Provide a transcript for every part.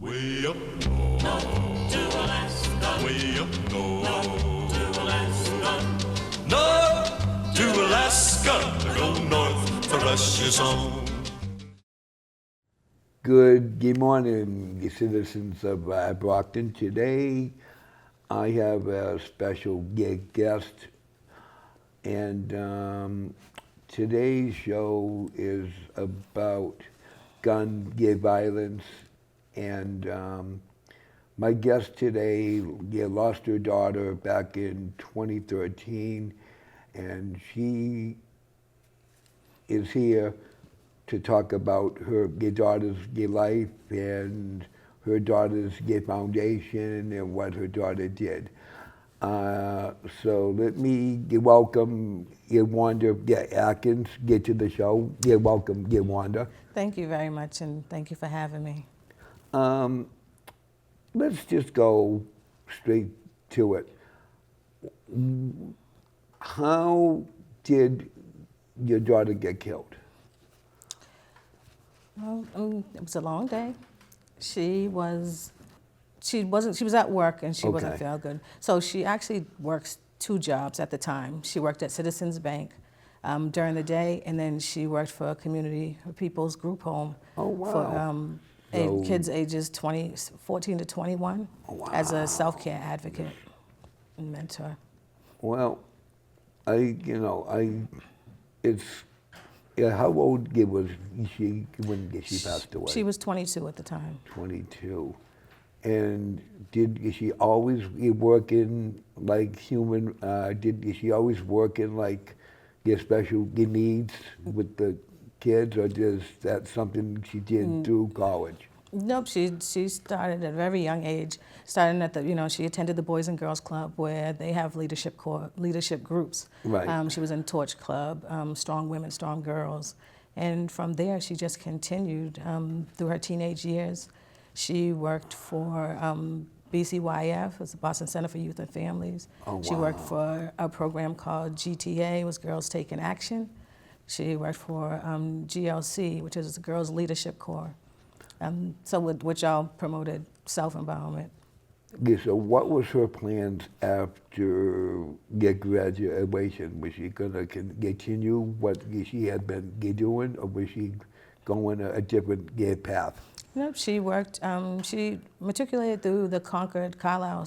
Way up north, to Alaska. Way up north, to Alaska. North to Alaska. Go north for precious home. Good morning, citizens of Brockton. Today, I have a special guest, and today's show is about gun violence. And my guest today lost her daughter back in 2013, and she is here to talk about her daughter's life and her daughter's foundation and what her daughter did. So let me welcome Wanda Atkins to the show. Welcome, Wanda. Thank you very much, and thank you for having me. Let's just go straight to it. How did your daughter get killed? Well, it was a long day. She was at work and she wasn't feeling good. So she actually works two jobs at the time. She worked at Citizens Bank during the day, and then she worked for a community people's group home for kids ages 14 to 21 as a self-care advocate and mentor. Well, how old was she when she passed away? She was 22 at the time. 22. And did she always work in did she always work in special needs with the kids, or is that something she did through college? Nope, she started at a very young age, starting at she attended the Boys and Girls Club where they have leadership groups. Right. She was in Torch Club, Strong Women, Strong Girls. And from there, she just continued through her teenage years. She worked for BCYF, it's the Boston Center for Youth and Families. Oh, wow. She worked for a program called GTA, it was Girls Taking Action. She worked for GLC, which is the Girls Leadership Corps. Which all promoted self-empowerment. Yeah, so what was her plans after graduation? Was she going to continue what she had been doing, or was she going a different path? Nope, she worked, she matriculated through the Concord Carlisle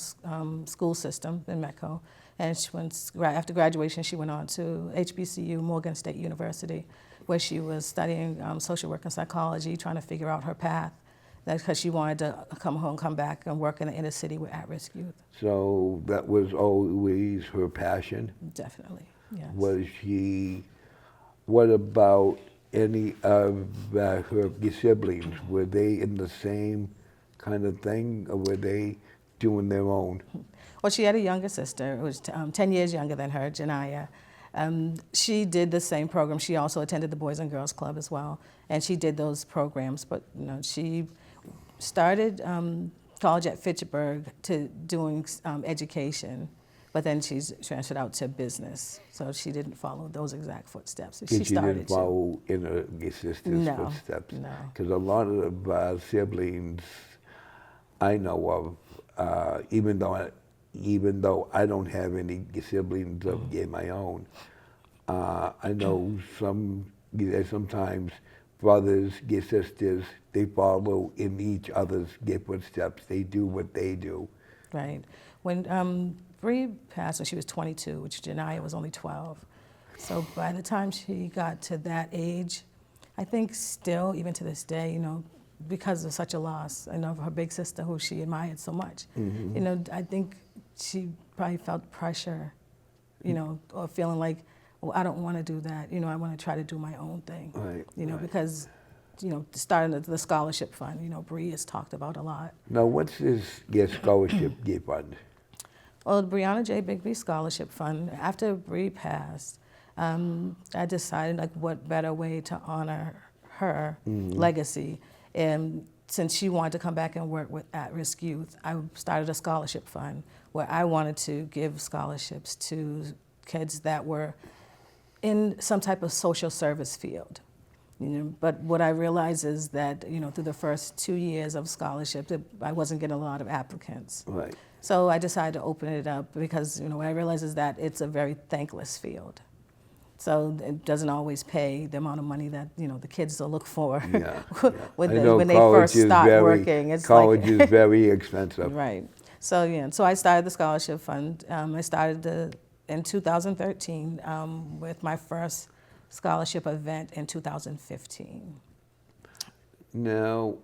school system in Metco. And after graduation, she went on to HBCU, Morgan State University, where she was studying social work and psychology, trying to figure out her path. That's because she wanted to come back and work in the inner city with at-risk youth. So that was always her passion? Definitely, yes. What about any of her siblings? Were they in the same kind of thing, or were they doing their own? Well, she had a younger sister who was 10 years younger than her, Janaya. She did the same program. She also attended the Boys and Girls Club as well, and she did those programs. But she started college at Fitchburg to doing education, but then she's transferred out to business. So she didn't follow those exact footsteps. She didn't follow in her sister's footsteps? No. Because a lot of siblings I know of, even though I don't have any siblings of my own, I know sometimes brothers, sisters, they follow in each other's footsteps. They do what they do. Right. When Bree passed when she was 22, which Janaya was only 12. So by the time she got to that age, I think still, even to this day, because of such a loss, of her big sister who she admired so much, I think she probably felt pressure, or feeling like, well, I don't want to do that. I want to try to do my own thing. Right. Because, starting the scholarship fund, Bree has talked about a lot. Now, what's this scholarship fund? Well, the Briana J. Bigby Scholarship Fund, after Bree passed, I decided, what better way to honor her legacy. And since she wanted to come back and work with at-risk youth, I started a scholarship fund where I wanted to give scholarships to kids that were in some type of social service field. You know, but what I realized is that, you know, through the first 2 years of scholarship, that I wasn't getting a lot of applicants. Right. So I decided to open it up because, you know, what I realized is that it's a very thankless field. So it doesn't always pay the amount of money that, you know, the kids will look for Yeah. when, I know when they college first is start very, working. It's college like, is very expensive. right. So, yeah, so I started the scholarship fund. I started in 2013 with my first scholarship event in 2015. Now,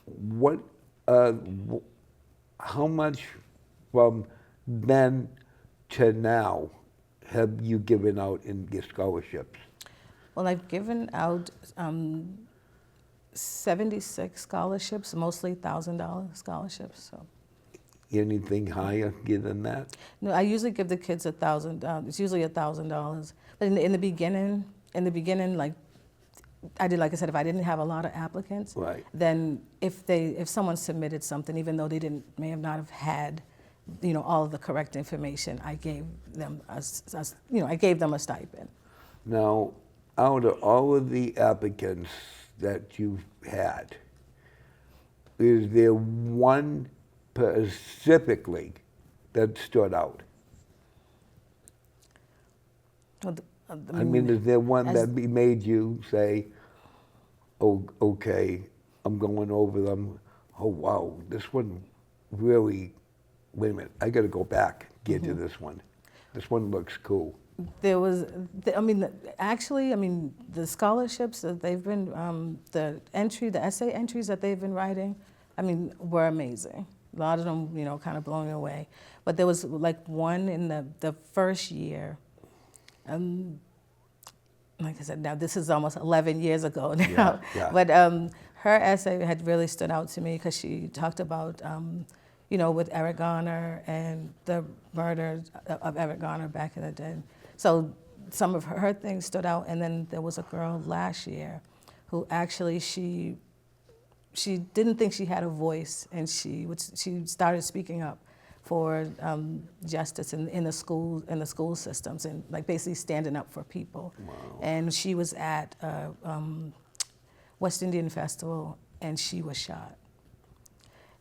what, how much from then to now have you given out in your scholarships? Well, I've given out 76 scholarships, mostly $1,000 scholarships. So, Anything higher than that? no, I usually give the kids $1,000. It's usually $1,000. But in the beginning, like I did, like I said, if I didn't have a lot of applicants, Right. then if someone submitted something, even though they may not have had, you know, all of the correct information, I gave them I gave them a stipend. Now, out of all of the applicants that you've had, is there one specifically that stood out? Well, I mean, is there one as- that made you say, oh, okay, I'm going over them, oh, wow, this one really, wait a minute, I got to go back, get to this one. This one looks cool. There was, actually, the scholarships that they've been, the essay entries that they've been writing, were amazing. A lot of them, you know, kind of blowing away. But there was like one in the first year. Like I said, now this is almost 11 years ago now. Yeah, yeah. But her essay had really stood out to me because she talked about, you know, with Eric Garner and the murder of Eric Garner back in the day. So some of her things stood out. And then there was a girl last year who actually she didn't think she had a voice, and she started speaking up for justice in the school systems, and like basically standing up for people. Wow. And she was at West Indian Festival, and she was shot.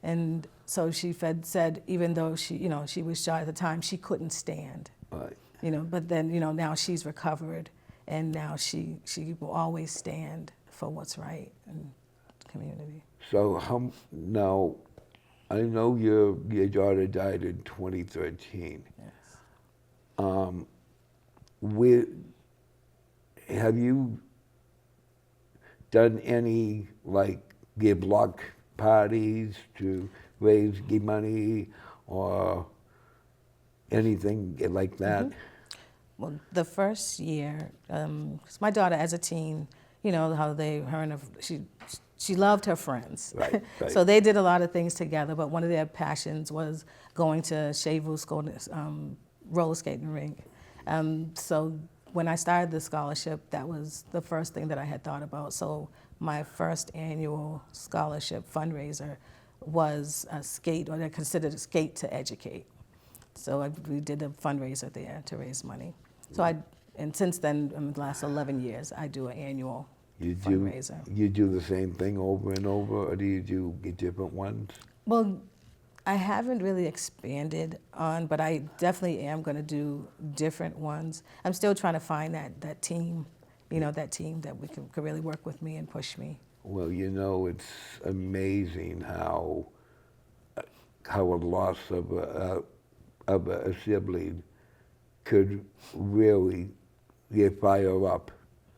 And so she said even though she was shot at the time, she couldn't stand. Right. You know, but then, you know, now she's recovered, and now she will always stand for what's right in the community. So now, I know your daughter died in 2013. Yes. Have you done any, like, give block parties to raise money or anything like that? Mm-hmm. Well, the first year, 'cause my daughter as a teen, you know how she loved her friends. Right, right. So they did a lot of things together, but one of their passions was going to Shea roller skating rink. So when I started the scholarship, that was the first thing that I had thought about. So my first annual scholarship fundraiser was a skate, or they're considered a skate to educate. So we did a fundraiser there to raise money. So and since then, in the last 11 years, I do an annual fundraiser. You do the same thing over and over, or do you do different ones? Well, I haven't really expanded on, but I definitely am going to do different ones. I'm still trying to find that team, you know, that team that could really work with me and push me. Well, you know, it's amazing how a loss of a sibling could really fire up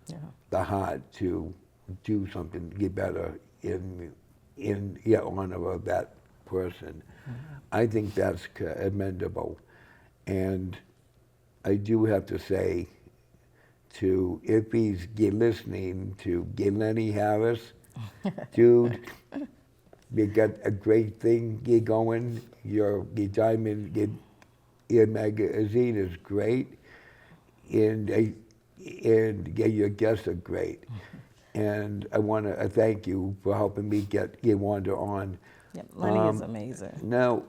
Yeah. the heart to do something, get better in honor of that person. Mm-hmm. I think that's commendable. And I do have to say, if he's listening to Lenny Harris, dude, you got a great thing going. Your diamond, your magazine is great, and your guests are great. And I want to thank you for helping me get Wanda on. Yep, Lenny is amazing. Now,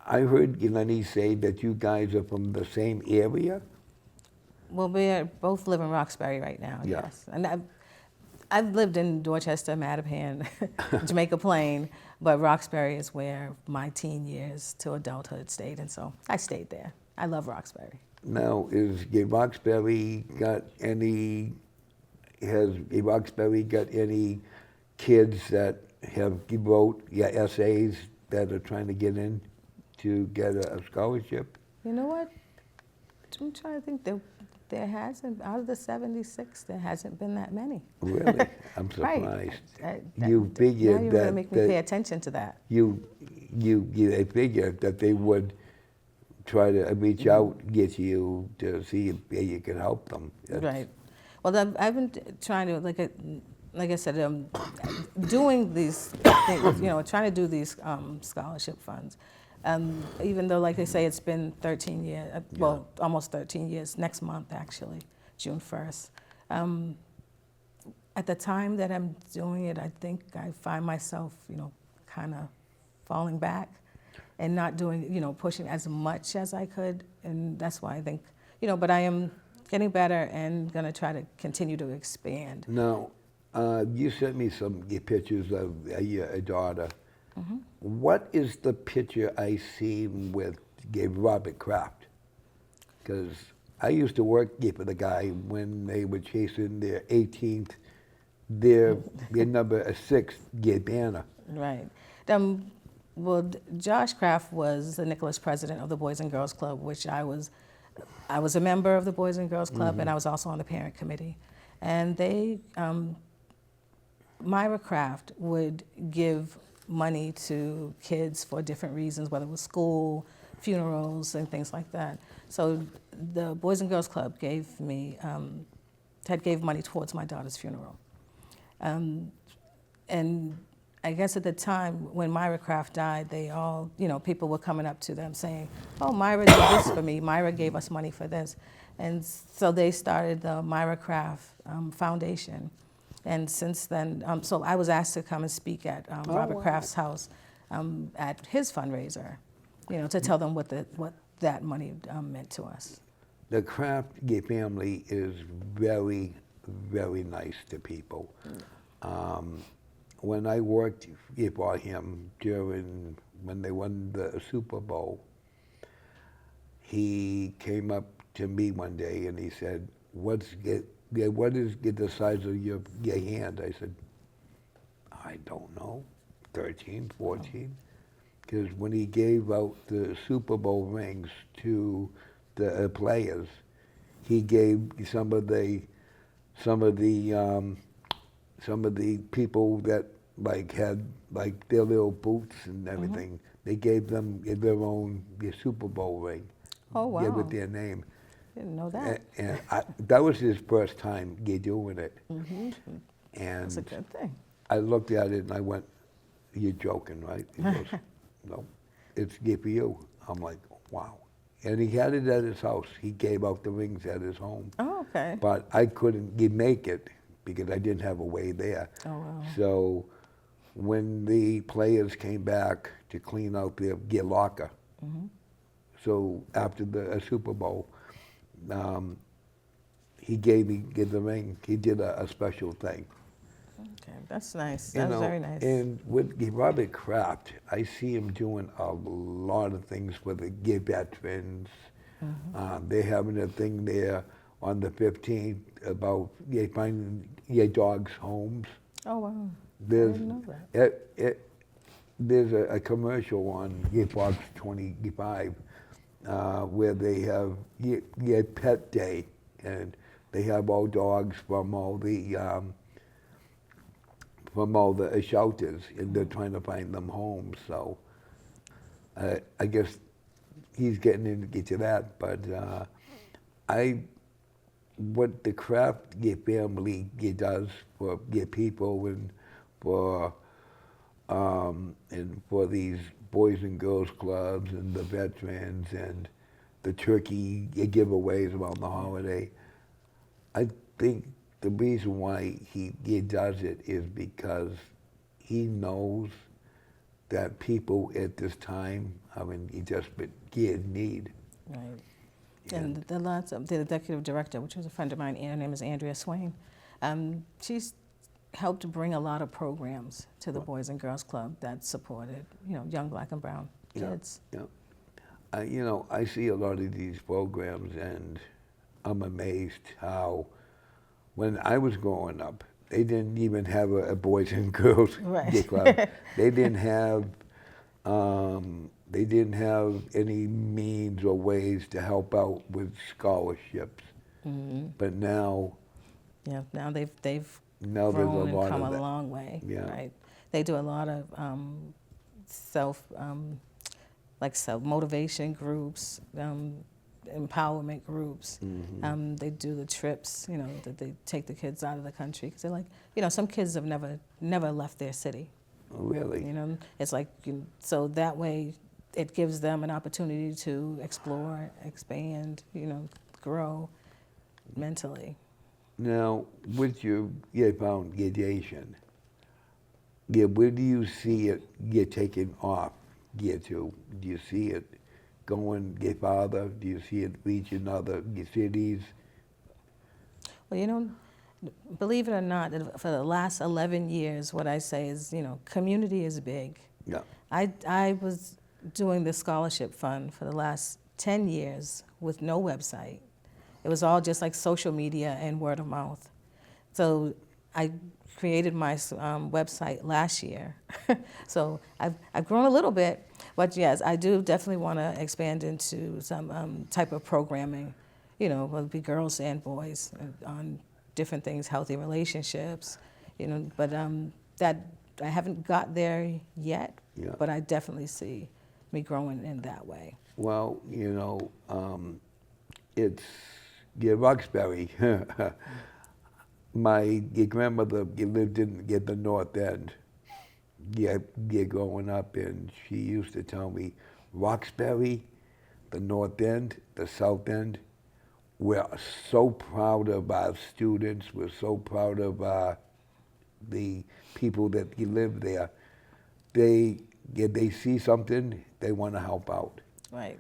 I heard Lenny say that you guys are from the same area. Well, we both live in Roxbury right now, Yeah. yes. And I've lived in Dorchester, Mattapan, Jamaica Plain, but Roxbury is where my teen years to adulthood stayed, and so I stayed there. I love Roxbury. Now, Roxbury got any? Has Roxbury got any kids that have wrote essays that are trying to get in to get a scholarship? You know what? I'm trying to think. There hasn't, out of the 76, there hasn't been that many. Really? I'm Right. surprised. You figured now you're that going to make me pay attention to that. you figured that they would try to reach out, get you to see if you can help them. Right. Well, I've been trying to, like I said, doing these things, trying to do these scholarship funds. Even though, like they say, it's been 13 years, well, almost 13 years, next month actually, June 1st. At the time that I'm doing it, I think I find myself, kind of falling back and not doing, pushing as much as I could. And that's why I think, but I am getting better and going to try to continue to expand. Now, you sent me some pictures of your daughter. Mm-hmm. What is the picture I seen with Robert Kraft? Because I used to work for the guy when they were chasing their 18th, their number 6 banner. Right. Well, Josh Kraft was the Nicholas president of the Boys and Girls Club, which I was a member of the Boys and Girls Club, and I was also on the parent committee. And they, Myra Kraft would give money to kids for different reasons, whether it was school, funerals, and things like that. So the Boys and Girls Club gave money towards my daughter's funeral. And I guess at the time when Myra Kraft died, they all, people were coming up to them saying, oh, Myra did this for me. Myra gave us money for this. And so they started the Myra Kraft Foundation. And since then, so I was asked to come and speak at Robert Kraft's house at his fundraiser, to tell them what that money meant to us. The Kraft family is very, very nice to people. When I worked for him when they won the Super Bowl, he came up to me one day and he said, what is the size of your hand? I said, I don't know, 13, 14. Because when he gave out the Super Bowl rings to the players, he gave some of the people that had their little boots and everything. They gave them their own Super Bowl ring. Oh, wow. With their name. Didn't know that. And that was his first time doing it. Mm-hmm. And That's a good thing. I looked at it and I went, you're joking, right? He goes, no, it's for you. I'm like, wow. And he had it at his house. He gave out the rings at his home. Oh, okay. But I couldn't make it because I didn't have a way there. Oh, wow. So when the players came back to clean out their locker, so after the Super Bowl, he gave the ring. He did a special thing. Okay, that's nice. That was very nice. And with Robert Kraft, I see him doing a lot of things for the veterans. They're having a thing there on the 15th about finding dogs homes. Oh, wow. There's, I didn't know that. There's a commercial on Fox 25 where they have Pet Day, and they have all dogs from all the shelters, and they're trying to find them homes. So I guess he's getting into that, but what the Kraft family does for people and for these Boys and Girls Clubs and the veterans and the turkey giveaways around the holiday, I think the reason why he does it is because he knows that people at this time, he just in need. Right. And the executive director, which was a friend of mine, her name is Andrea Swain, she's helped bring a lot of programs to the Boys and Girls Club that supported, young black and brown kids. Yeah. I see a lot of these programs, and I'm amazed how, when I was growing up, they didn't even have a Boys and Girls Gay Club. They didn't have any means or ways to help out with scholarships. Mm-hmm. But now, now they've now grown there's a lot and come of a long way. Yeah. Right. They do a lot of self motivation groups, empowerment groups. Mm-hmm. They do the trips, that they take the kids out of the country, because they're like, some kids have never left their city. Really? It's like, so that way it gives them an opportunity to explore, expand, grow mentally. Now, with your foundation, where do you see it get taken off? Do you see it going farther? Do you see it reaching other cities? Well, believe it or not, for the last 11 years, what I say is, community is big. Yeah. I was doing the scholarship fund for the last 10 years with no website. It was all just like social media and word of mouth. So I created my website last year. So I've grown a little bit, but yes, I do definitely want to expand into some type of programming, whether it be girls and boys on different things, healthy relationships, but that I haven't got there yet, but I definitely see me growing in that way. Well, it's Roxbury. My grandmother lived in the North End. Growing up, and she used to tell me, Roxbury, the North End, the South End, we're so proud of our students. We're so proud of the people that live there. They see something, they want to help out. Right.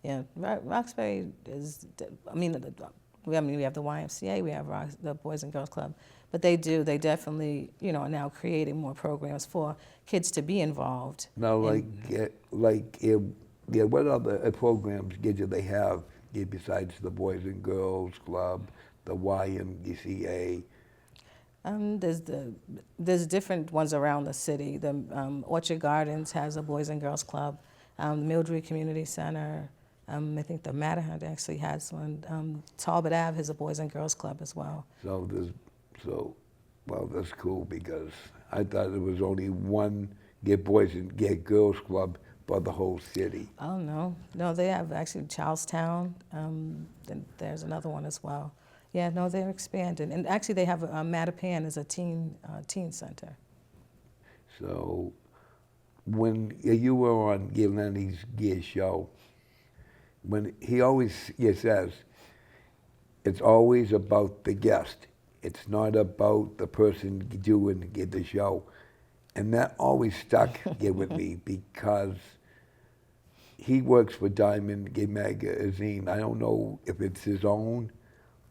Yeah. Roxbury is. We have the YMCA. We have the Boys and Girls Club, but they definitely, are now creating more programs for kids to be involved. Now, what other programs do they have besides the Boys and Girls Club, the YMCA? There's different ones around the city. The Orchard Gardens has a Boys and Girls Club. The Mildred Community Center. I think the Matterhorn actually has one. Talbot Ave has a Boys and Girls Club as well. That's cool, because I thought there was only one Boys and Girls Club for the whole city. Oh, no, they have actually Charlestown. Then there's another one as well. Yeah, no, they're expanding, and actually they have Mattapan as a teen center. So, when you were on Lenny's show, when he always says, it's always about the guest. It's not about the person doing the show. And that always stuck with me, because he works for Diamond Gay Magazine. I don't know if it's his own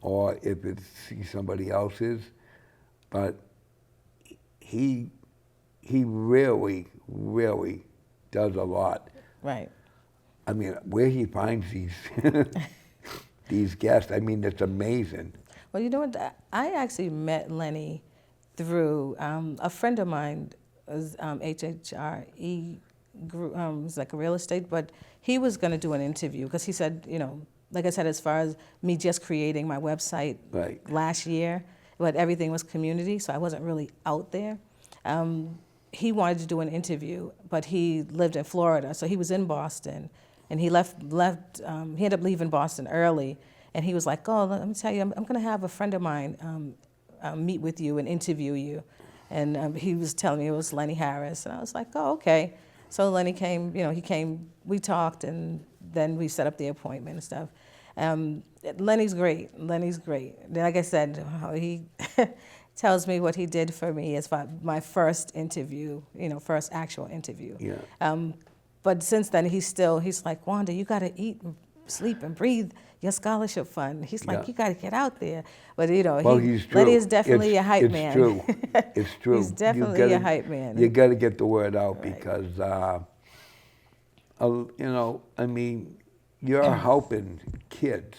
or if it's somebody else's, but he really, really does a lot. Right. I mean, where he finds these guests, it's amazing. Well, you know what? I actually met Lenny through a friend of mine, was HHRE group, was like a real estate, but he was going to do an interview, because he said, like I said, as far as me just creating my website last year, but everything was community, so I wasn't really out there. He wanted to do an interview, but he lived in Florida, so he was in Boston, and he left. He ended up leaving Boston early, and he was like, "Oh, let me tell you, I'm going to have a friend of mine meet with you and interview you," and he was telling me it was Lenny Harris, and I was like, "Oh, okay." So Lenny came. He came. We talked, and then we set up the appointment and stuff. Lenny's great. Like I said, he tells me what he did for me as my first interview, first actual interview. Yeah. But since then, he's like, Wanda, you got to eat sleep and breathe your scholarship fund. He's like, Yeah. you got to get out there. But, you know, Well, he's true. Letty is definitely a hype it's man. True. It's true. He's definitely a hype man. You got to get the word out Right. because, you know, I mean, you're helping kids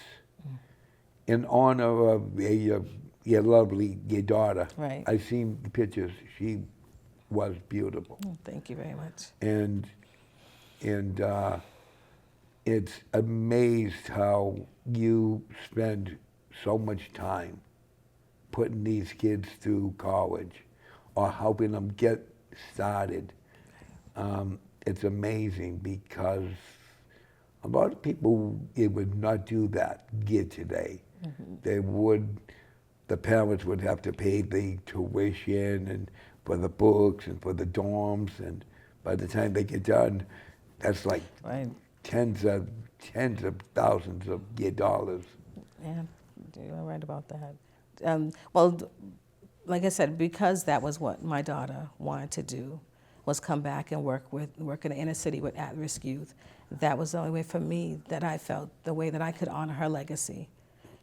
in honor of your daughter. Right. I've seen the pictures. She was beautiful. Thank you very much. And it's amazed how you spend so much time putting these kids through college or helping them get started. It's amazing because a lot of people would not do that here today. The parents would have to pay the tuition and for the books and for the dorms, and by the time they get done, that's like Right. tens of thousands of dollars. Yeah, you're right about that. Well, like I said, because that was what my daughter wanted to do, was come back and work in the inner city with at-risk youth. That was the only way for me that I felt the way that I could honor her legacy,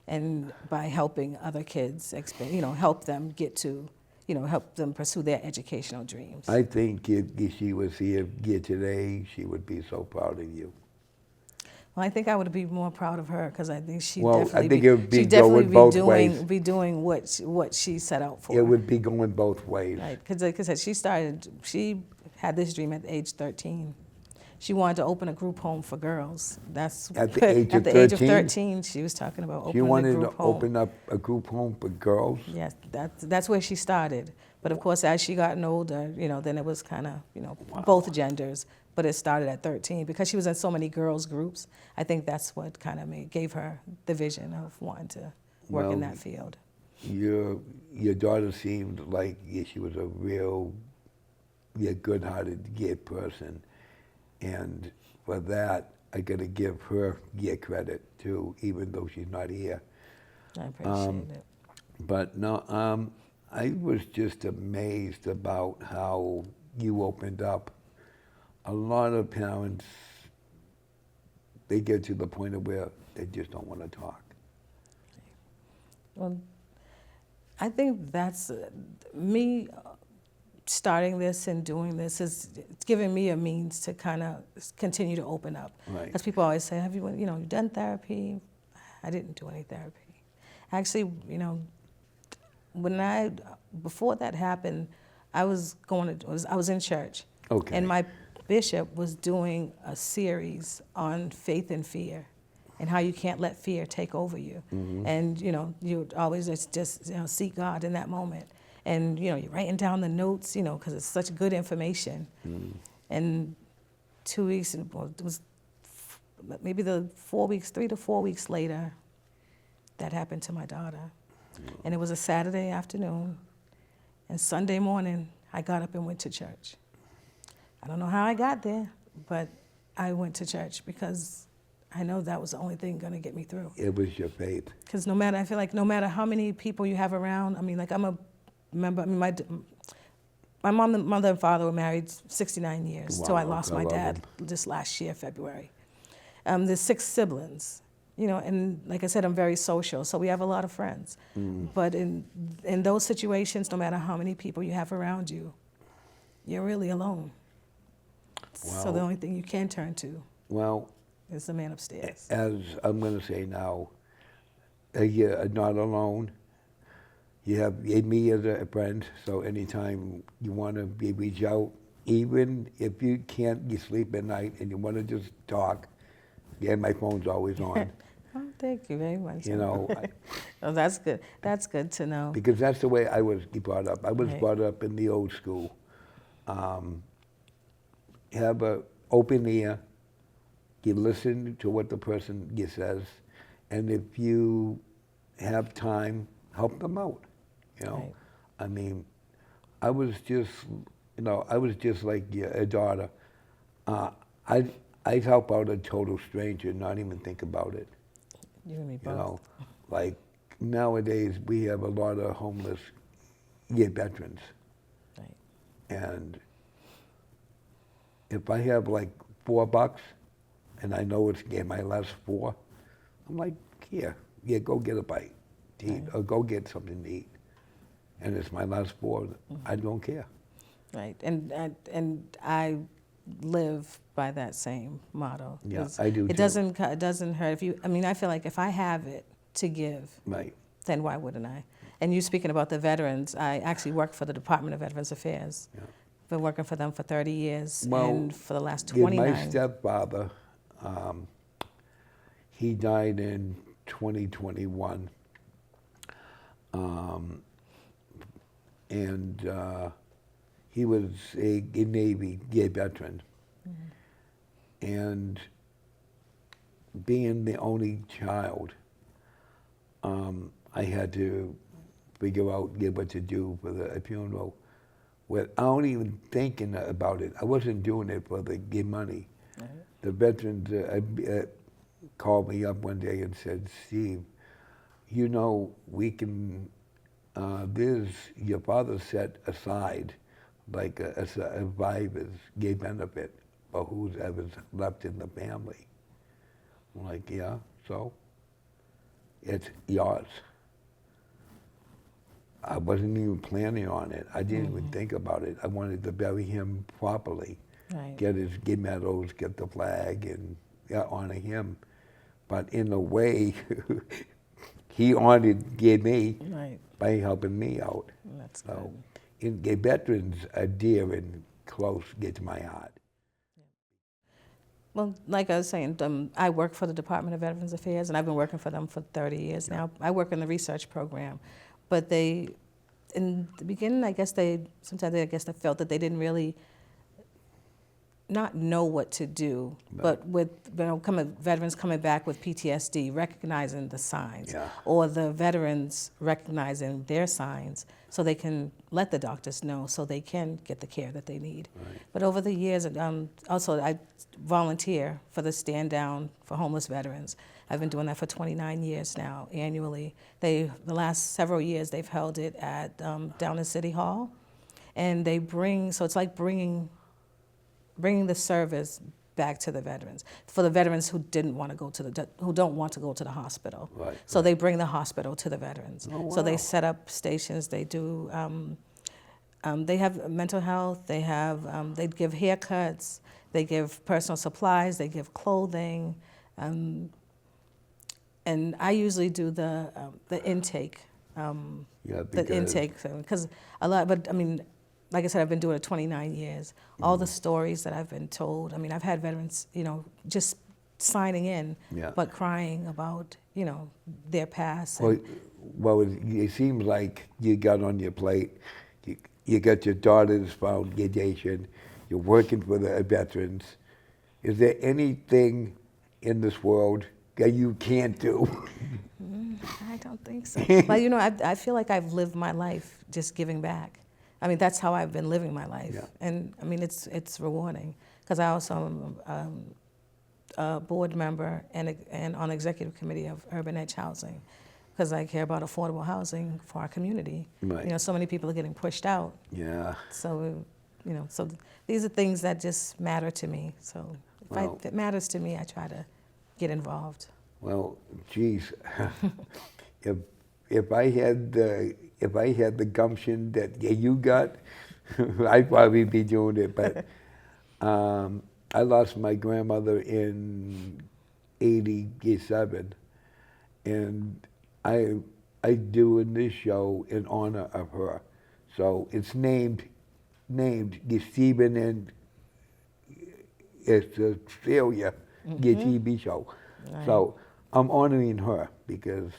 and by helping other kids, help them get to, help them pursue their educational dreams. I think if she was here today, she would be so proud of you. Well, I think I would be more proud of her because I think she'd Well, definitely I think it would be she'd definitely going both ways. be doing what she set out for. It would be going both ways. Right, because like I said, she had this dream at the age 13. She wanted to open a group home for girls. That's At the age of at the age of 13? 13, she was talking about She opening a wanted group to home. open up a group home for girls. Yes, that's where she started. But of course, as she gotten older, then it was kind of, both genders. But it started at 13 because she was in so many girls groups. I think that's what kind of gave her the vision of wanting to work in Well, that field. Your daughter seemed like she was a real good-hearted person, and for that I got to give her credit too, even though she's not here. I appreciate it. But no, I was just amazed about how you opened up. A lot of parents, they get to the point of where they just don't want to talk. Well, I think that's me starting this and doing this is it's giving me a means to kind of continue to open up. Right. Because people always say, have you done therapy? I didn't do any therapy. Actually, before that happened, I was in church. Okay. And my bishop was doing a series on faith and fear and how you can't let fear take over you. Mm-hmm. And, you always just seek God in that moment. And, you're writing down the notes, because it's such good information. Mm. And 2 weeks, it was maybe 3 to 4 weeks later, that happened to my daughter. And it was a Saturday afternoon. And Sunday morning, I got up and went to church. I don't know how I got there, but I went to church because I know that was the only thing going to get me through. It was your faith. Because I feel like no matter how many people you have around, I'm a member, my mother and father were married 69 years, so I Wow, lost I my love dad them. just last year, February. There's 6 siblings, and like I said, I'm very social, so we have a lot of friends. But in those situations, no matter how many people you have around you, you're really alone. So the only thing you can turn to is the man upstairs. As I'm going to say now, you're not alone. You have me as a friend, so anytime you want to reach out, even if you sleep at night and you want to just talk, my phone's always on. Oh, thank you very much. I- That's good. That's good to know. Because that's the way I was brought up. I was Right. brought up in the old school. Have an open ear. You listen to what the person says, and if you have time, help them out. Right. I mean, I was just like a daughter. I'd help out a total stranger, not even think about it. You and me both. Like nowadays we have a lot of homeless veterans, Right. and if I have like $4, and I know it's my last 4, I'm like, yeah, go get a bite to eat, or go get something to eat. And it's my last 4, I don't care. Right, and I live by that same motto. Yeah, 'Cause I do it too. it doesn't hurt if you. I mean, I feel like if I have it to give, Right. then why wouldn't I? And you speaking about the veterans, I actually work for the Department of Veterans Affairs. Yeah. Been working for them for 30 years, Well, and for the last Yeah, 29. my stepfather, he died in 2021, and he was a Navy gay veteran. And being the only child, I had to figure out what to do for the funeral without even thinking about it. I wasn't doing it for the gay money. Right. The veterans called me up one day and said, Steve, you know, we can, your father set aside like a survivor's gay benefit for who's ever left in the family. I'm like, yeah, so it's yours. I wasn't even planning on it. I didn't even think about it. I wanted to bury him properly. Right. Get his gay medals, get the flag, and honor him. But in a way, he honored me Right. by helping me out. That's So, good. gay veterans are dear and close, get to my heart. Well, like I was saying, I work for the Department of Veterans Affairs, and I've been working for them for 30 years now. I work in the research program, but in the beginning, I guess sometimes they felt that they didn't really not know what to do, Right. but with veterans coming back with PTSD, recognizing the signs, Yeah. or the veterans recognizing their signs, so they can let the doctors know, so they can get the care that they need. Right. But over the years, also I volunteer for the Stand Down for Homeless Veterans. I've been doing that for 29 years now, annually. The last several years, they've held it at down in City Hall, and so it's like bringing the service back to the veterans, for the veterans who don't want to go to the hospital. Right, So right. they bring the hospital to the veterans. Oh, So they wow. set up stations. They do. They have mental health. They have. They give haircuts. They give personal supplies. They give clothing. And I usually do the intake. Yeah, The intake, because a lot. But I mean, like I said, I've been doing it 29 years. All the stories that I've been told. I mean, I've had veterans, just signing in, Yeah. but crying about, their past. Well, it seems like you got on your plate. You got your daughter's foundation. You're working for the veterans. Is there anything in this world that you can't do? I don't think so. But I feel like I've lived my life just giving back. I mean, that's how I've been living my life. Yeah. And I mean, it's rewarding, because I also am a board member and on the executive committee of Urban Edge Housing, because I care about affordable housing for our community. Right. So many people are getting pushed out. Yeah. So, so these are things that just matter to me. So if it matters to me, I try to get involved. Well, geez, if I had the gumption that you got, I'd probably be doing it. But I lost my grandmother in '87, and I doing this show in honor of her. So it's named the Steven and Cecilia TV show. Right. So I'm honoring her because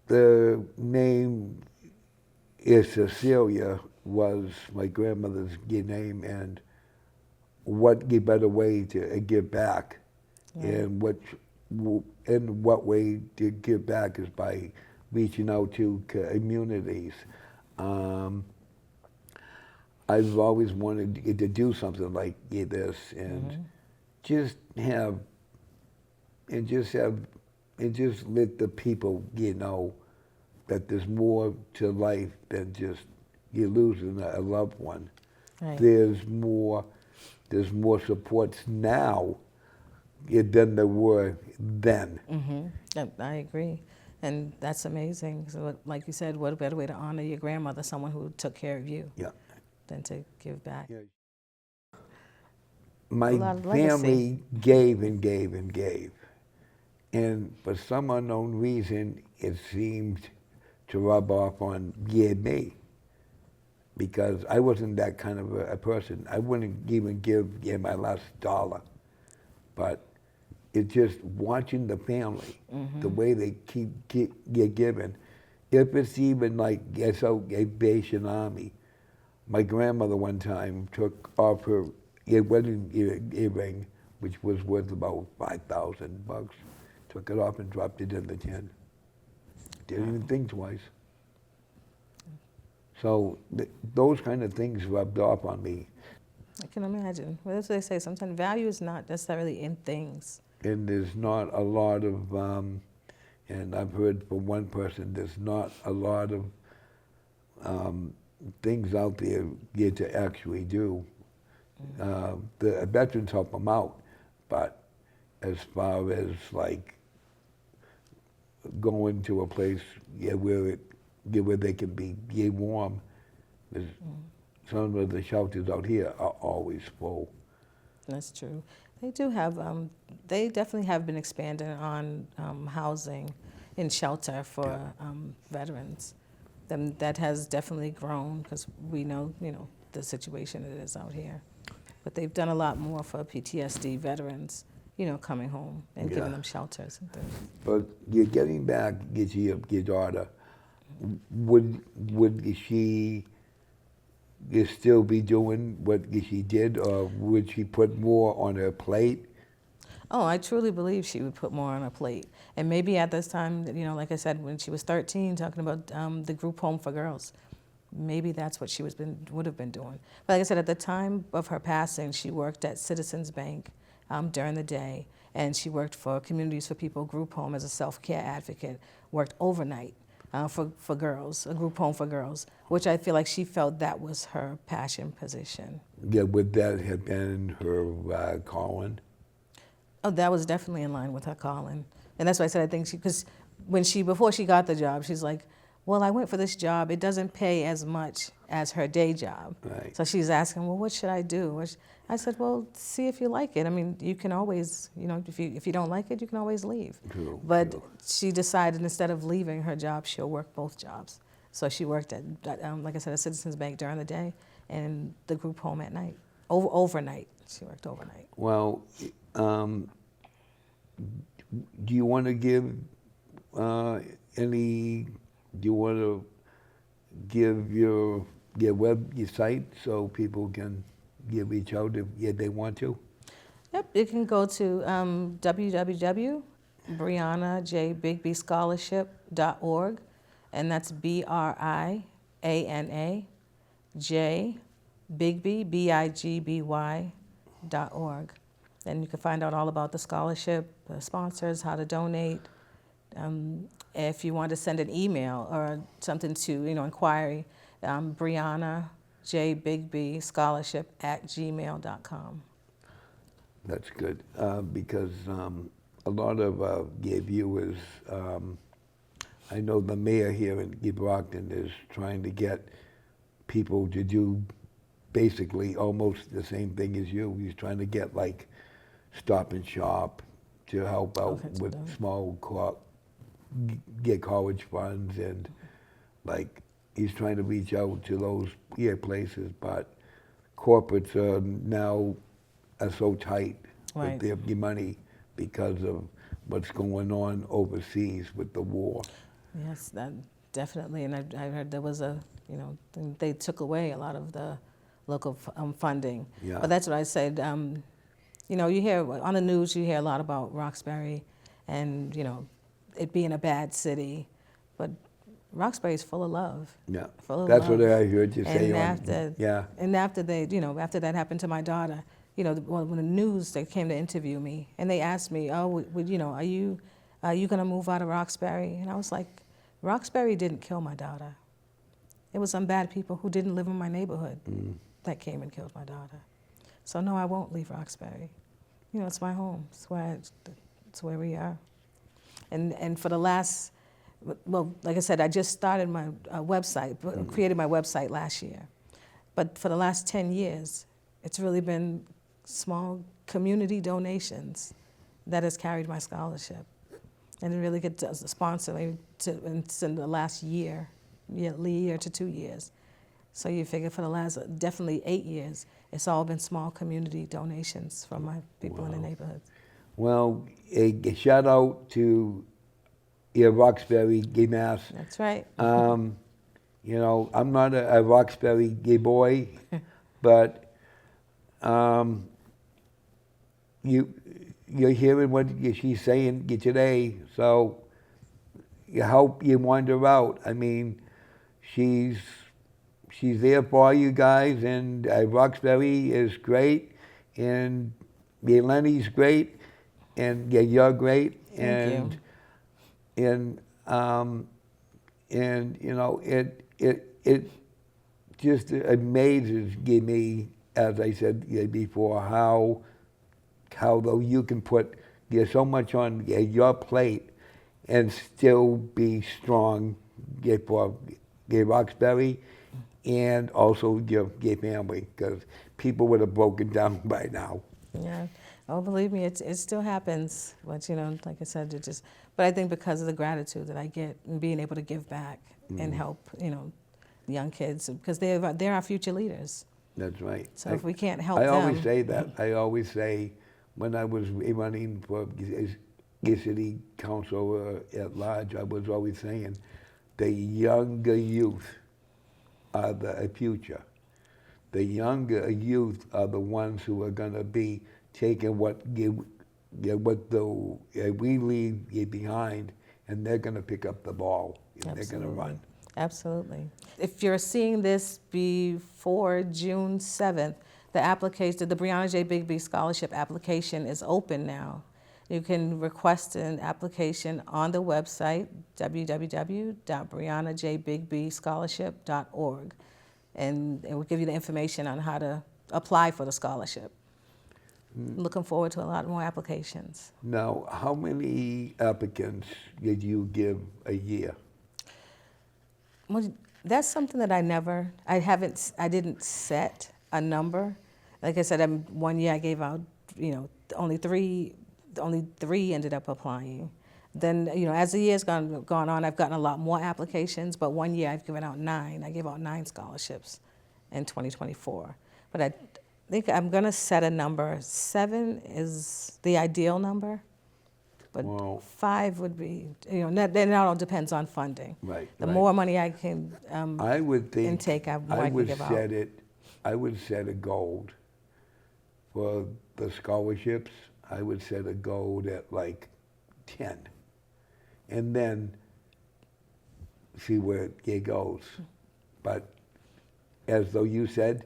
the name is Cecilia was my grandmother's name, and what better way to give back, and what way to give back is by reaching out to communities. I've always wanted to do something like this, and just let the people that there's more to life than just you losing a loved one. Right. There's more supports now than they were then. I agree. And that's amazing. So, like you said, what a better way to honor your grandmother, someone who took care of you, Yeah. than to give back. Yeah. A My lot of family legacy. gave and gave and gave. And for some unknown reason, it seemed to rub off on me. Because I wasn't that kind of a person. I wouldn't even give my last dollar. But it's just watching the family, the way they get given. If it's even like a Salvation Army, my grandmother one time took off her wedding earring, which was worth about $5,000, took it off and dropped it in the tin. Didn't even think twice. So those kind of things rubbed off on me. I can imagine. Well, that's what they say. Sometimes value is not necessarily in things. And there's not a lot of, and I've heard from one person, there's not a lot of things out there to actually do. The veterans help them out, but as far as like going to a place where they can be warm, there's, some of the shelters out here are always full. That's true. They do have, they definitely have been expanding on housing in shelter for veterans. Then that has definitely grown because we know, the situation it is out here. But they've done a lot more for PTSD veterans, coming home and giving them shelters and things. But you're getting back to your daughter. Would she still be doing what she did, or would she put more on her plate? Oh, I truly believe she would put more on her plate. And maybe at this time, like I said, when she was 13, talking about the group home for girls, maybe that's what she would have been doing. But like I said, at the time of her passing, she worked at Citizens Bank during the day, and she worked for Communities for People group home as a self-care advocate, worked overnight for girls, a group home for girls, which I feel like she felt that was her passion position. Yeah, would that have been her calling? Oh, that was definitely in line with her calling. And that's why I said I think because before she got the job, she's like, well, I went for this job. It doesn't pay as much as her day job. Right. So she's asking, well, what should I do? I said, well, see if you like it. I mean, you can always, if you don't like it, you can always leave. True, But true. she decided instead of leaving her job, she'll work both jobs. So she worked at like I said, at Citizens Bank during the day and the group home at night, overnight. She worked overnight. Well, do you want to give do you want to give your site so people can reach out if they want to? Yep, you can go to www.brianajbigbyscholarship.org, and that's BRIANA J Bigby BIGBY.org. And you can find out all about the scholarship, the sponsors, how to donate. If you want to send an email or something to, inquiry, Briana J Bigby Scholarship@gmail.com. That's good, because a lot of viewers, I know the mayor here in Brockton is trying to get people to do basically almost the same thing as you. He's trying to get like Stop and Shop to help out with small get college funds, and like he's trying to reach out to those places, but corporates now are so tight with their money because of what's going on overseas with the war. Yes, that definitely. And I heard there was they took away a lot of the local funding. Yeah. But that's what I said. You hear on the news, you hear a lot about Roxbury and, it being a bad city. But Roxbury is full of love. Yeah, That's what I heard you say. And after after that happened to my daughter, when the news, they came to interview me, and they asked me, are you going to move out of Roxbury? And I was like, Roxbury didn't kill my daughter. It was some bad people who didn't live in my neighborhood that came and killed my daughter. So no, I won't leave Roxbury. it's my home. It's where we are. And for the last, well, like I said, I just started my website, created my website last year. But for the last 10 years, it's really been small community donations that has carried my scholarship. And it really gets a sponsor maybe it's in the last year to 2 years. So you figure for the last definitely 8 years, it's all been small community donations from my people in the neighborhood. Well, a shout out to Roxbury Gay Mass. That's right. I'm not a Roxbury gay boy, but you're hearing what she's saying today, so you help you wander out. I mean, she's there for you guys, and Roxbury is great, and Lenny's great, and you're great, Thank you. and it just amazes me, as I said before, how though you can put so much on your plate and still be strong for Roxbury and also your gay family, because people would have broken down by now. Yeah. Oh, believe me, it still happens. But like I said, but I think because of the gratitude that I get and being able to give back and help, young kids, because they're our future leaders. That's right. So if we can't help them. I always say that. I always say, when I was running for Gay City Council at large, I was always saying, the younger youth are the future. The younger youth are the ones who are going to be taking what we leave behind, and they're going to pick up the ball, and they're going to run. Absolutely. If you're seeing this before June 7th, the Briana J. Bigby Scholarship application is open now. You can request an application on the website, www.brianajbigbyscholarship.org, and it will give you the information on how to apply for the scholarship. Looking forward to a lot more applications. Now, how many applicants did you give a year? Well, that's something that I didn't set a number. Like I said, 1 year I gave out, only three ended up applying. Then, as the year's gone on, I've gotten a lot more applications, but 1 year I've given out 9. I gave out 9 scholarships in 2024. But I think I'm gonna set a number. 7 is the ideal number, but 5 would be, then it all depends on funding. Right. The more money I can I would think intake, the more I can give out. I would set a goal for the scholarships. I would set a goal at like 10, and then see where it goes. But as though you said,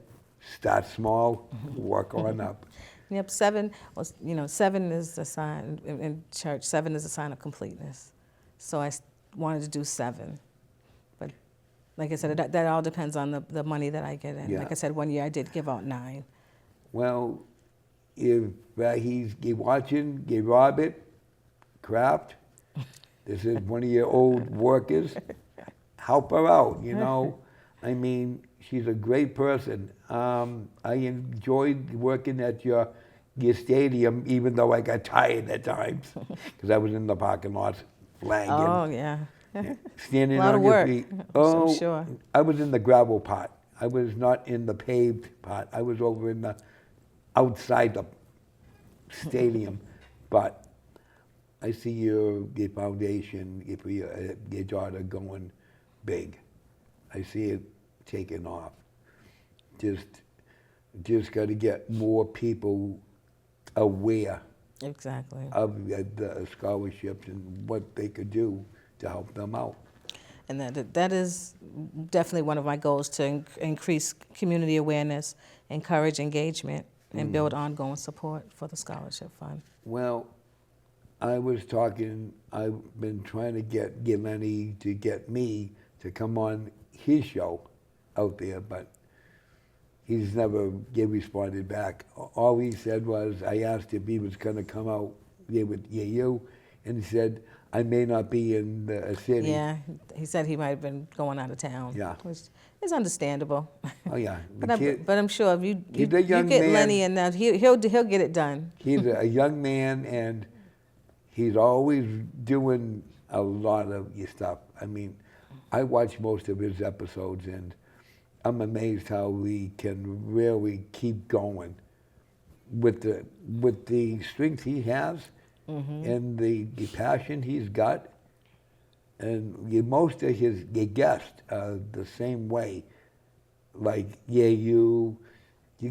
start small, work on up. Yep, 7 was, 7 is the sign in church. 7 is a sign of completeness. So I wanted to do 7, but like I said, that all depends on the money that I get in. Yeah. Like I said, 1 year I did give out 9. Well, if he's watching, Robert Kraft, this is one of your old workers, help her out, I mean, she's a great person. I enjoyed working at your stadium, even though I got tired at times, because I was in the parking lot flagging. Oh, yeah. Standing A lot on of your work, feet. I'm sure. I was in the gravel part. I was not in the paved part. I was over in the outside the stadium. But I see your foundation, your daughter going big. I see it taking off. Just got to get more people aware Exactly. of the scholarships and what they could do to help them out. And that is definitely one of my goals, to increase community awareness, encourage engagement, and build ongoing support for the scholarship fund. Well, I've been trying to get Lenny to get me to come on his show out there, but he's never responded back. All he said was, I asked if he was going to come out here with you, and he said, I may not be in the city. Yeah, he said he might have been going out of town. Yeah. Which is understandable. Oh, yeah. But I'm sure if you he's a young get man. Lenny in now, he'll get it done. He's a young man, and he's always doing a lot of your stuff. I mean, I watch most of his episodes, and I'm amazed how he can really keep going with the strength he has and the passion he's got. And most of his guests are the same way. Like, you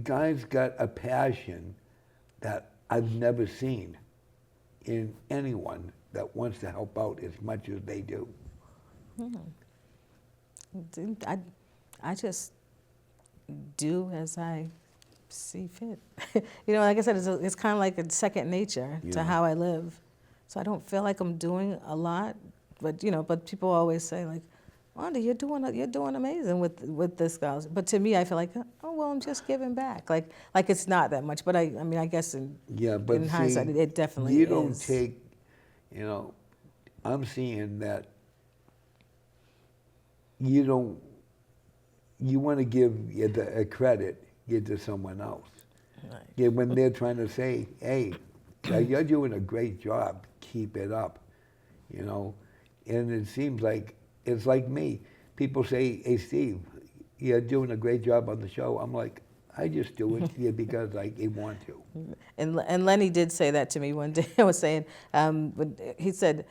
guys got a passion that I've never seen in anyone that wants to help out as much as they do. I just do as I see fit. Like I said, it's kind of like a second nature to how I live. So I don't feel like I'm doing a lot, but people always say like, Wanda, you're doing amazing with this guy. But to me, I feel like, oh well, I'm just giving back. Like it's not that much. But I mean, I guess in hindsight, it definitely is. You don't take, I'm seeing that you want to give the credit to someone else. Right. Yeah, when they're trying to say, hey, you're doing a great job, keep it up, And it seems like, it's like me. People say, hey, Steve, you're doing a great job on the show. I'm like, I just do it because I want to. And Lenny did say that to me one day. I was saying, he said,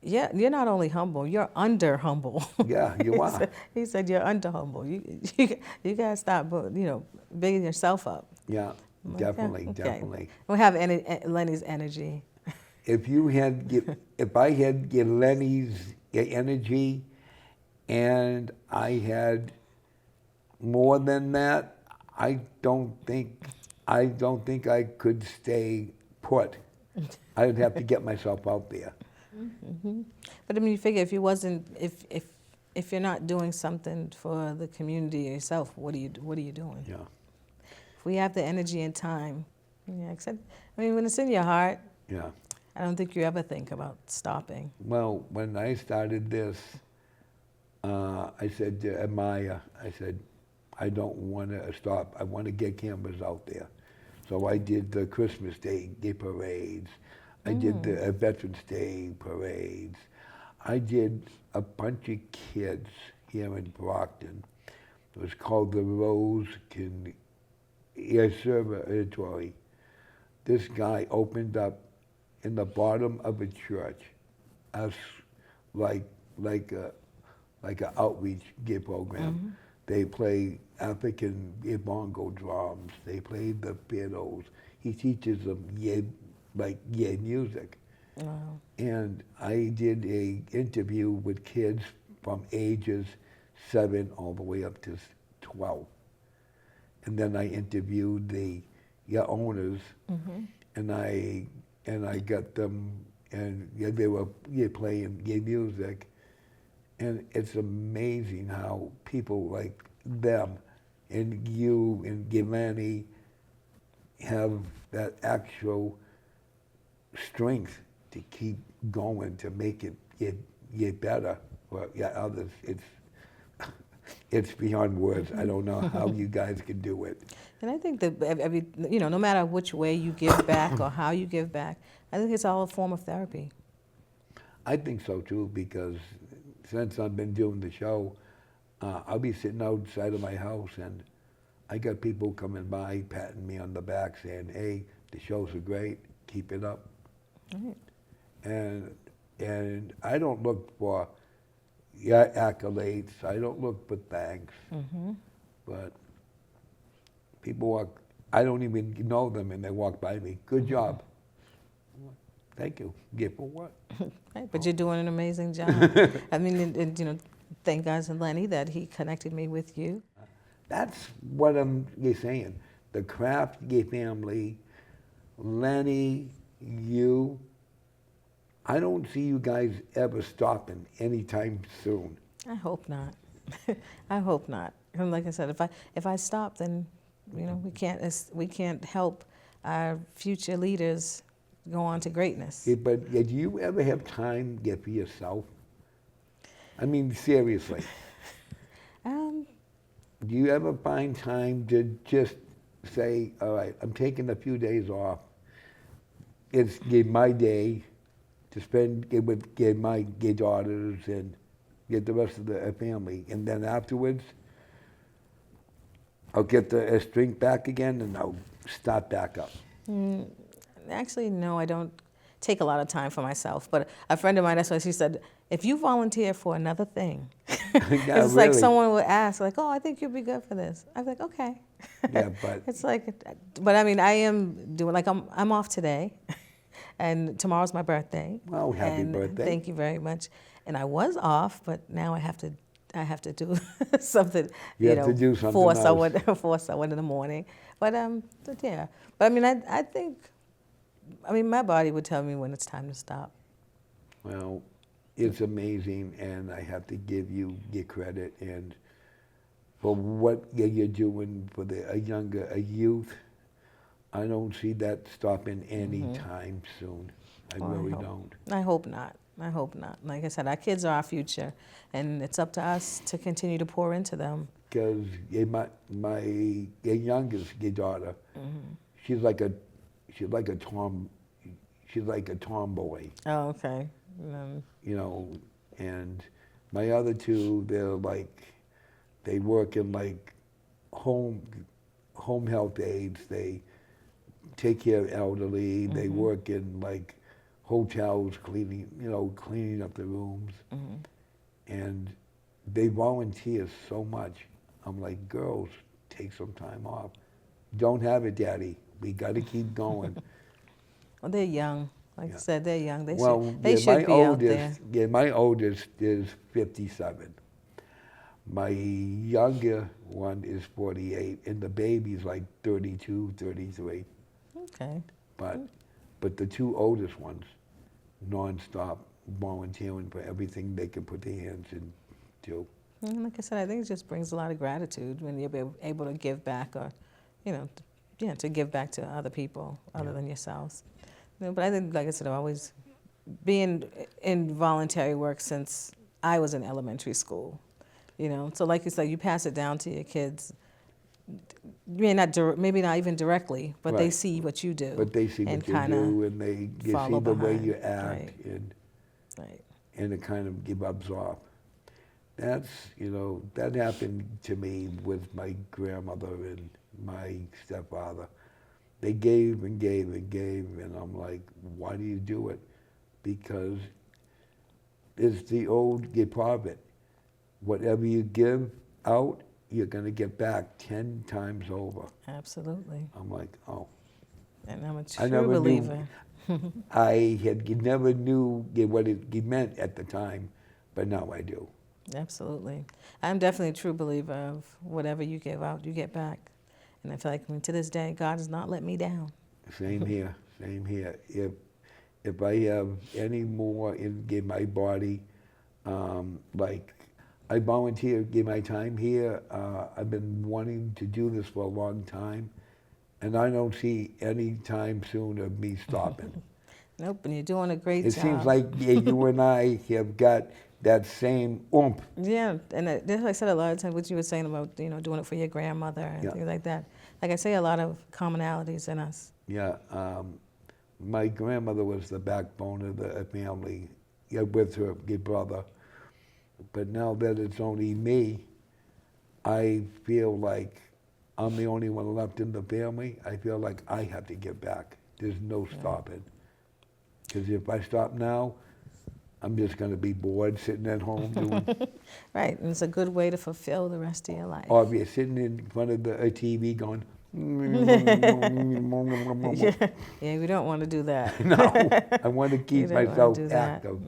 yeah, you're not only humble, you're under humble. Yeah, you are. He said you're under humble. You gotta stop, bigging yourself up. Yeah, definitely, okay. definitely. We have Lenny's energy. If I had Lenny's energy, and I had more than that, I don't think I could stay put. I'd have to get myself out there. Mm-hmm. But I mean, you figure if you're not doing something for the community yourself, what are you doing? Yeah. If we have the energy and time, when it's in your heart, Yeah. I don't think you ever think about stopping. Well, when I started this, I said to Amaya, I don't want to stop. I want to get cameras out there. So I did the Christmas Day parades. I did the Veterans Day parades. I did a bunch of kids here in Brockton. It was called the Rose Conservatory. This guy opened up in the bottom of a church as like an outreach program. They play African bongo drums. They play the fiddles. He teaches them music. Wow. And I did a interview with kids from ages 7 all the way up to 12. And then I interviewed the owners, and I got them, and they were playing music. And it's amazing how people like them and you and Gilani have that actual strength to keep going, to make it get better for others. It's beyond words. I don't know how you guys can do it. And I think that no matter which way you give back or how you give back, I think it's all a form of therapy. I think so too, because since I've been doing the show, I'll be sitting outside of my house and I got people coming by, patting me on the back, saying, hey, the shows are great, keep it up. Right. And I don't look for accolades, I don't look for thanks, but people walk, I don't even know them and they walk by me, good job. Thank you. Yeah, for what? Right, but you're doing an amazing job. I mean, and thank God to Lenny that he connected me with you. That's what I'm saying. The Kraft family, Lenny, you. I don't see you guys ever stopping anytime soon. I hope not. I hope not. And like I said, if I stop, then we can't help our future leaders go on to greatness. But do you ever have time for yourself? I mean, seriously. Do you ever find time to just say, all right, I'm taking a few days off. It's my day to spend with my daughters and get the rest of the family. And then afterwards, I'll get the strength back again and I'll start back up. Actually, no, I don't take a lot of time for myself. But a friend of mine, that's why she said, if you volunteer for another thing, Yeah, it's like really. someone would ask, like, oh, I think you'd be good for this. I'm like, okay. Yeah, but It's like, but I mean, I am doing, like, I'm off today, and tomorrow's my birthday. Well, happy and birthday. Thank you very much. And I was off, but now I have to do something, You have to do something for else. someone in the morning. But yeah. But I mean, I think, my body would tell me when it's time to stop. well, it's amazing, and I have to give you your credit and for what you're doing for a youth. I don't see that stopping anytime soon. I really don't. I hope not. I hope not. Like I said, our kids are our future, and it's up to us to continue to pour into them. Because my youngest daughter, she's like a tomboy. Oh, okay. You know, and my other two, they work in like home health aides. They take care of elderly. They work in like hotels, cleaning up the rooms, and they volunteer so much. I'm like, girls, take some time off. Don't have it, Daddy. We got to keep going. Well, they're young. Like I said, they're young. They my should be out there. Yeah, my oldest is 57. My younger one is 48, and the baby's like 32, 33. Okay. But the two oldest ones, nonstop volunteering for everything they can put their hands into. And like I said, I think it just brings a lot of gratitude when you're able to give back, or, to give back to other people other than yourselves. But I think, like I said, I've always been in voluntary work since I was in elementary school. So like you said, you pass it down to your kids. Maybe not even directly, but they Right. see what you do. But they see what you do, and they see follow the way behind. you act, Right. and it kind of rubs off. That happened to me with my grandmother and my stepfather. They gave and gave and gave, and I'm like, why do you do it? Because it's the old prophet. Whatever you give out, you're going to get back 10 times over. Absolutely. I'm like, oh. And I'm a I true never believer. never knew what it meant at the time, but now I do. Absolutely. I'm definitely a true believer of whatever you give out, you get back. And I feel like to this day, God has not let me down. Same here, same here. If I have any more in my body, like I volunteer, give my time here. I've been wanting to do this for a long time, and I don't see any time soon of me stopping. Nope, and you're doing a great job. It seems like you and I have got that same oomph. Yeah, and that's what I said a lot of times, what you were saying about, doing it for your grandmother and things like that. Like I say, a lot of commonalities in us. Yeah, my grandmother was the backbone of the family, with her brother. But now that it's only me, I feel like I'm the only one left in the family. I feel like I have to get back. There's no stopping. Because if I stop now, I'm just going to be bored sitting at home doing. Right, and it's a good way to fulfill the rest of your life. Or if you're sitting in front of the TV going. Yeah, we don't want to do that. No, I want to keep myself active.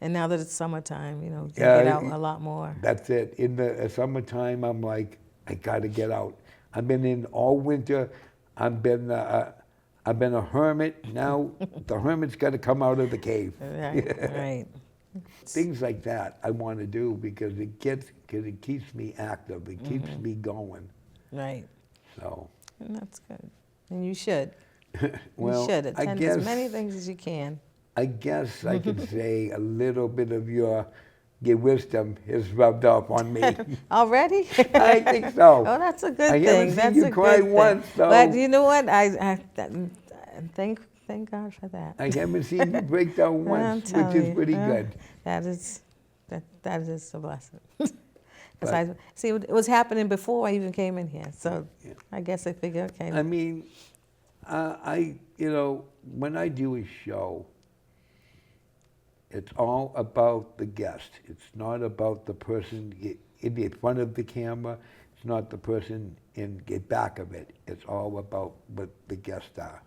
And now that it's summertime, you get out a lot more. That's it. In the summertime, I'm like, I got to get out. I've been in all winter. I've been a hermit. Now the hermit's got to come out of the cave. Right. Things like that I want to do because it keeps me active. It keeps me going. Right. So, And that's good. And you should. well, You should I attend guess as many things as you can. I guess I could say a little bit of your wisdom is rubbed off on me. Already? I think so. Oh, that's a good I thing. haven't seen That's you a cry good thing. once, so But you know what? Thank God for that. I haven't seen you break down I'm once, which telling is you, pretty good. That is a blessing. 'Cause But- I see it was happening before I even came in here, so Yeah. I guess I figured, okay. I mean, when I do a show, it's all about the guest. It's not about the person in the front of the camera. It's not the person in the back of it. It's all about what the guests are.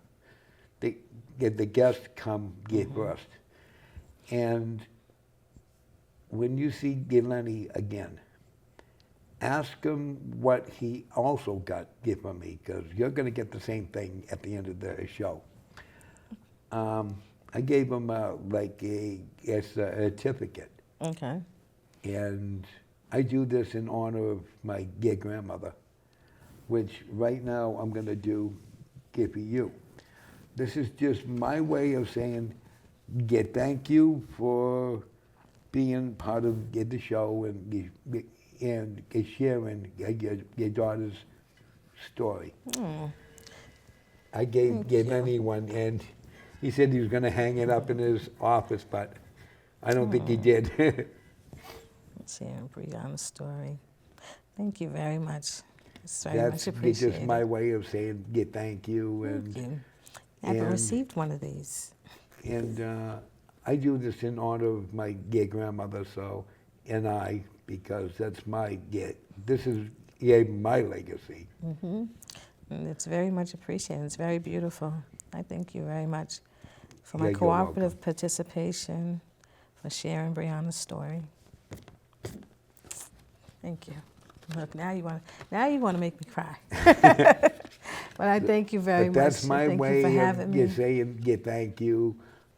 The guests come first. And when you see Lenny again, ask him what he also got from me, because you're going to get the same thing at the end of the show. I gave him a certificate, Okay. and I do this in honor of my dear grandmother, which right now I'm going to do for you. This is just my way of saying thank you for being part of the show and sharing your daughter's story. I gave Lenny one, and he said he was going to hang it up in his office, but I don't think he did. Let's see, Briana's story. Thank you very much. It's very much That's appreciated. just my way of saying thank you. Thank you. I haven't and- received one of these. And I do this in honor of my dear grandmother, because that's this is my legacy. And it's very much appreciated. It's very beautiful. I thank you very much for Yeah, my you're cooperative welcome. participation, for sharing Briana's story. Thank you. Look, now you want to make me cry. But I thank you very But much. that's my Thank way you for of having me. saying thank you.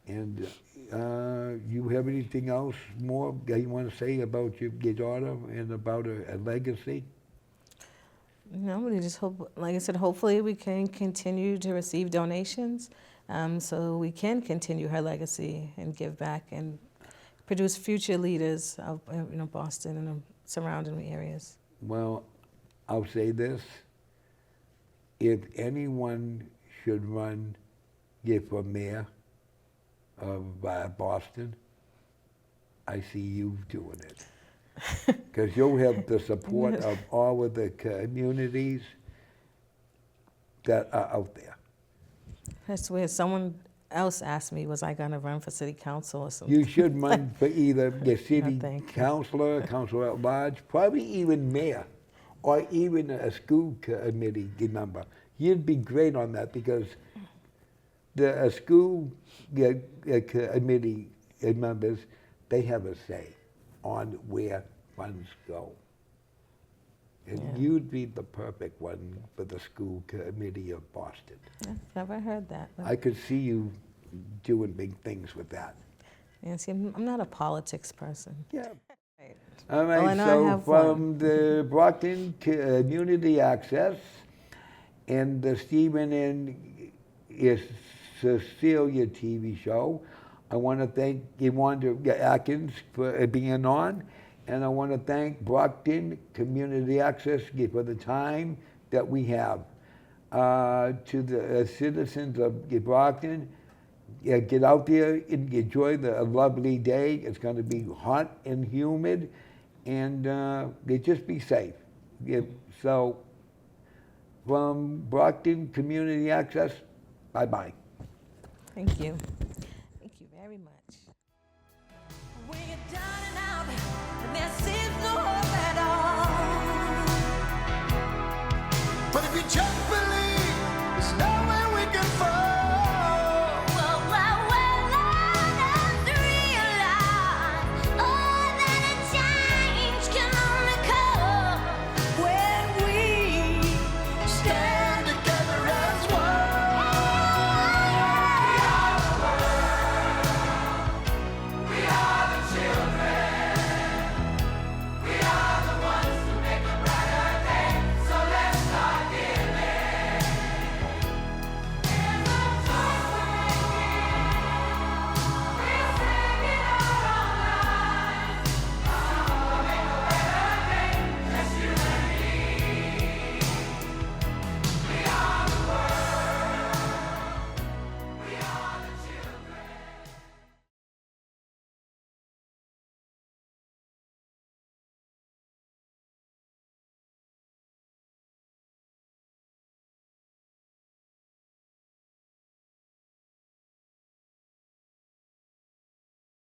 And you have anything else more that you want to say about your daughter and about her legacy? No, we just hope, like I said, hopefully we can continue to receive donations, so we can continue her legacy and give back and produce future leaders of Boston and the surrounding areas. Well, I'll say this. If anyone should run for mayor of Boston, I see you doing it. Because you'll have the support of all of the communities that are out there. That's weird. Someone else asked me, was I going to run for city council or something? You should run for either the city thank you. councilor at large, probably even mayor, or even a school committee member. You'd be great on that, because the school committee members, they have a say on where funds go. And Yeah. you'd be the perfect one for the school committee of Boston. I've never heard that. But, I could see you doing big things with that. yeah, see, I'm not a politics person. Yeah. Right. All Well, I right, know I so have from the Brockton Community Access and the Steven and Cecilia TV show, I want to thank Wanda Atkins for being on, and I want to thank Brockton Community Access for the time that we have. To the citizens of Brockton, get out there and enjoy the lovely day. It's going to be hot and humid, and just be safe. So, from Brockton Community Access, bye-bye. Thank you. Thank you very much. When you're down